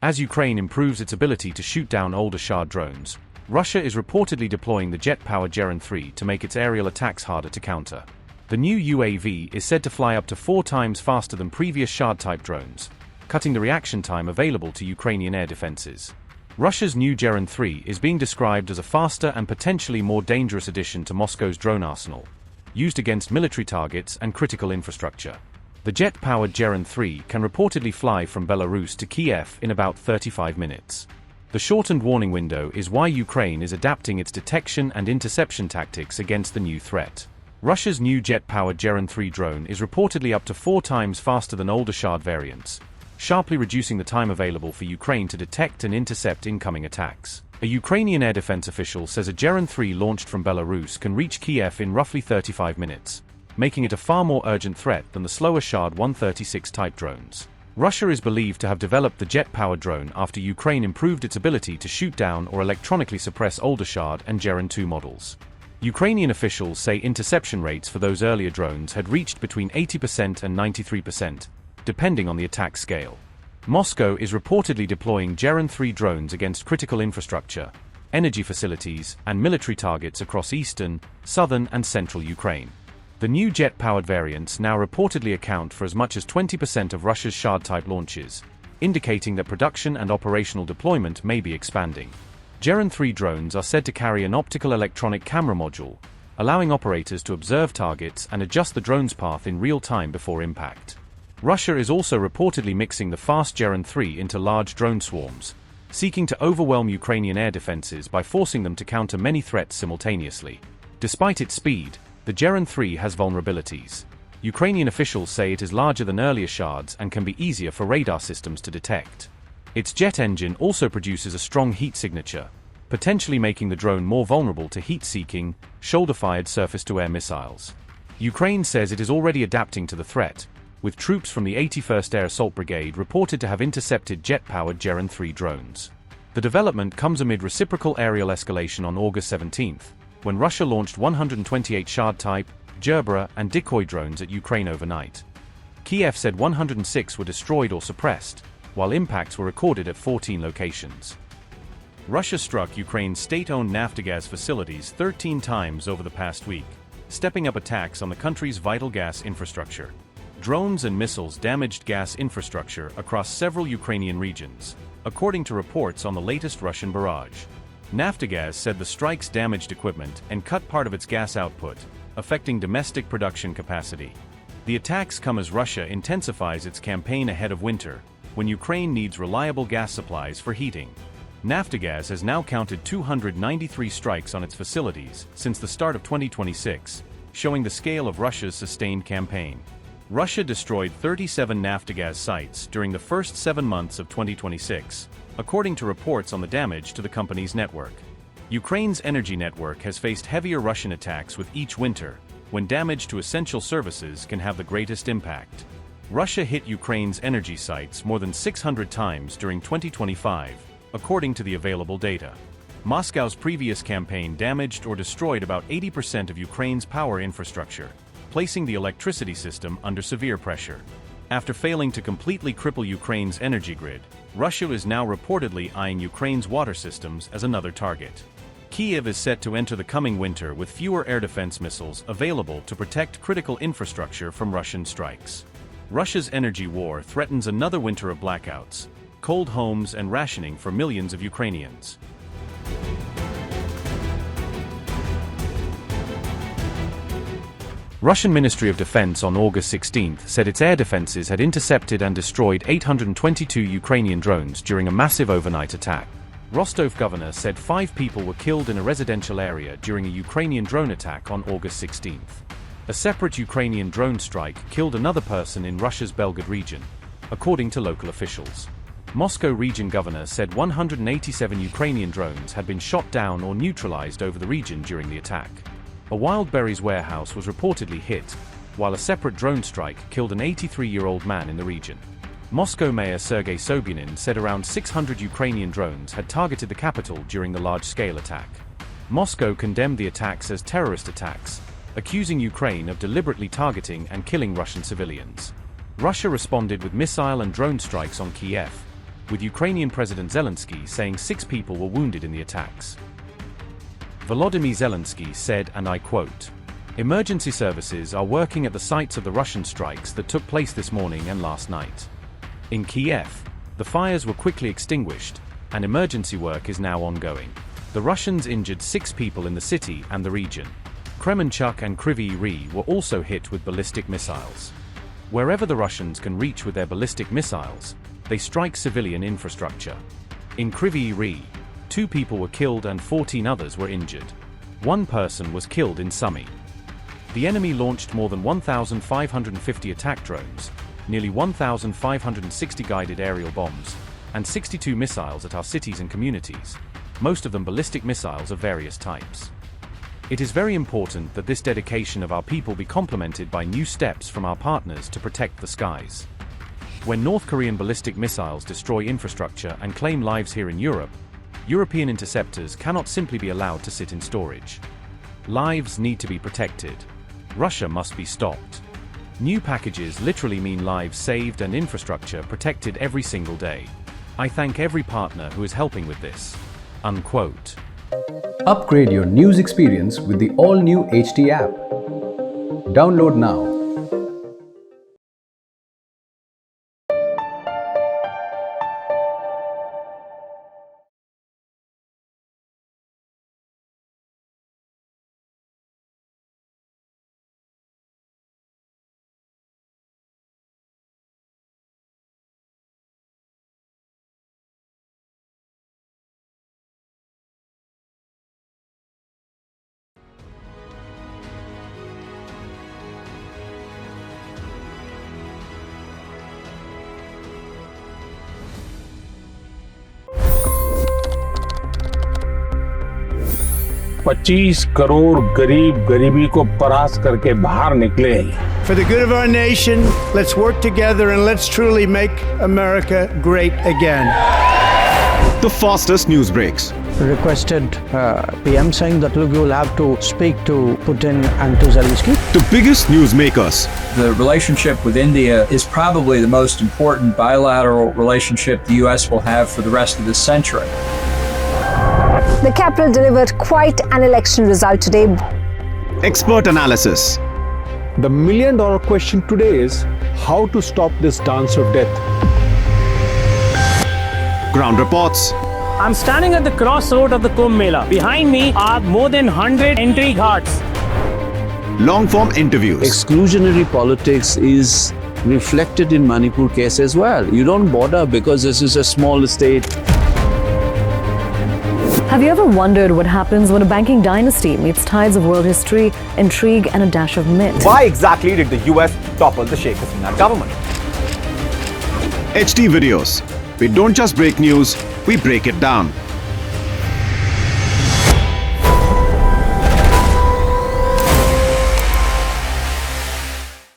As Ukraine improves its ability to shoot down older Shahed drones, Russia is reportedly deploying the jet-powered Geran-3 to make its aerial attacks harder to counter. The new UAV is said to fly up to 4 times faster than previous Shahed-type drones, cutting the reaction time available to Ukrainian air defenses. Russia's new Geran-3 is being described as a faster and potentially more dangerous addition to Moscow's drone arsenal, used against military targets and critical infrastructure. The jet-powered Geran-3 can reportedly fly from Belarus to Kyiv in about 35 minutes. The shortened warning window is why Ukraine is adapting its detection and interception tactics against the new threat. Russia's new jet-powered Geran-3 drone is reportedly up to 4 times faster than older Shahed variants, sharply reducing the time available for Ukraine to detect and intercept incoming attacks. A Ukrainian air defense official says a Geran-3 launched from Belarus can reach Kyiv in roughly 35 minutes, making it a far more urgent threat than the slower Shahed-136 type drones. Russia is believed to have developed the jet-powered drone after Ukraine improved its ability to shoot down or electronically suppress older Shahed and Jiren-2 models. Ukrainian officials say interception rates for those earlier drones had reached between 80% and 93%, depending on the attack scale. Moscow is reportedly deploying Geran-3 drones against critical infrastructure, energy facilities, and military targets across eastern, southern, and central Ukraine. The new jet-powered variants now reportedly account for as much as 20% of Russia's Shahed-type launches, indicating that production and operational deployment may be expanding. Geran-3 drones are said to carry an optical electronic camera module, allowing operators to observe targets and adjust the drone's path in real time before impact. Russia is also reportedly mixing the fast Geran-3 into large drone swarms, seeking to overwhelm Ukrainian air defenses by forcing them to counter many threats simultaneously. Despite its speed, the Geran-3 has vulnerabilities. Ukrainian officials say it is larger than earlier Shaheds and can be easier for radar systems to detect. Its jet engine also produces a strong heat signature, potentially making the drone more vulnerable to heat-seeking, shoulder-fired surface-to-air missiles. Ukraine says it is already adapting to the threat, with troops from the 81st Air Assault Brigade reported to have intercepted jet-powered Geran-3 drones. The development comes amid reciprocal aerial escalation on August 17, when Russia launched 128 Shahed-type, Gerbera, and decoy drones at Ukraine overnight. Kyiv said 106 were destroyed or suppressed, while impacts were recorded at 14 locations. Russia struck Ukraine's state-owned Naftogaz facilities 13 times over the past week, stepping up attacks on the country's vital gas infrastructure. Drones and missiles damaged gas infrastructure across several Ukrainian regions, according to reports on the latest Russian barrage. Naftogaz said the strikes damaged equipment and cut part of its gas output, affecting domestic production capacity. The attacks come as Russia intensifies its campaign ahead of winter, when Ukraine needs reliable gas supplies for heating. Naftogaz has now counted 293 strikes on its facilities since the start of 2026, showing the scale of Russia's sustained campaign. Russia destroyed 37 Naftogaz sites during the first 7 months of 2026, according to reports on the damage to the company's network. Ukraine's energy network has faced heavier Russian attacks with each winter, when damage to essential services can have the greatest impact. Russia hit Ukraine's energy sites more than 600 times during 2025, according to the available data. Moscow's previous campaign damaged or destroyed about 80% of Ukraine's power infrastructure, placing the electricity system under severe pressure. After failing to completely cripple Ukraine's energy grid, Russia is now reportedly eyeing Ukraine's water systems as another target. Kyiv is set to enter the coming winter with fewer air defense missiles available to protect critical infrastructure from Russian strikes. Russia's energy war threatens another winter of blackouts, cold homes, and rationing for millions of Ukrainians. Russian Ministry of Defense on August 16 said its air defenses had intercepted and destroyed 822 Ukrainian drones during a massive overnight attack. Rostov governor said 5 people were killed in a residential area during a Ukrainian drone attack on August 16. A separate Ukrainian drone strike killed another person in Russia's Belgorod region, according to local officials. Moscow region governor said 187 Ukrainian drones had been shot down or neutralized over the region during the attack. A wild berries warehouse was reportedly hit, while a separate drone strike killed an 83-year-old man in the region. Moscow Mayor Sergei Sobyanin said around 600 Ukrainian drones had targeted the capital during the large-scale attack. Moscow condemned the attacks as terrorist attacks, accusing Ukraine of deliberately targeting and killing Russian civilians. Russia responded with missile and drone strikes on Kyiv, with Ukrainian President Zelensky saying 6 people were wounded in the attacks. Volodymyr Zelensky said, and I quote, "Emergency services are working at the sites of the Russian strikes that took place this morning and last night. In Kyiv, the fires were quickly extinguished, and emergency work is now ongoing. The Russians injured 6 people in the city and the region. Kremenchuk and Kryvyi were also hit with ballistic missiles. Wherever the Russians can reach with their ballistic missiles, they strike civilian infrastructure. In Kryvyi, 2 people were killed and 14 others were injured. 1 person was killed in Sumy. The enemy launched more than 1,550 attack drones, nearly 1,560 guided aerial bombs, and 62 missiles at our cities and communities, most of them ballistic missiles of various types. It is very important that this dedication of our people be complemented by new steps from our partners to protect the skies. When North Korean ballistic missiles destroy infrastructure and claim lives here in Europe, European interceptors cannot simply be allowed to sit in storage. Lives need to be protected. Russia must be stopped. New packages literally mean lives saved and infrastructure protected every single day. I thank every partner who is helping with this." Unquote. Upgrade your news experience with the all-new HT app. Download now. $25 crore गरीब गरीबी को परास्त करके बाहर निकले। For the good of our nation, let's work together and let's truly make America great again. The fastest news breaks. Requested PM saying that look, you will have to speak to Putin and to Zelensky. The biggest news makers. The relationship with India is probably the most important bilateral relationship the US will have for the rest of this century. The capital delivered quite an election result today. Expert analysis. The million-dollar question today is how to stop this dance of death. Ground reports. I'm standing at the crossroad of the Kumbh Mela. Behind me are more than 100 entry ghats. Long-form interviews. Exclusionary politics is reflected in Manipur case as well. You don't bother because this is a small state. Have you ever wondered what happens when a banking dynasty meets tides of world history, intrigue, and a dash of myth? Why exactly did the US topple the Sheikh Hasina government? HT videos. We don't just break news, we break it down.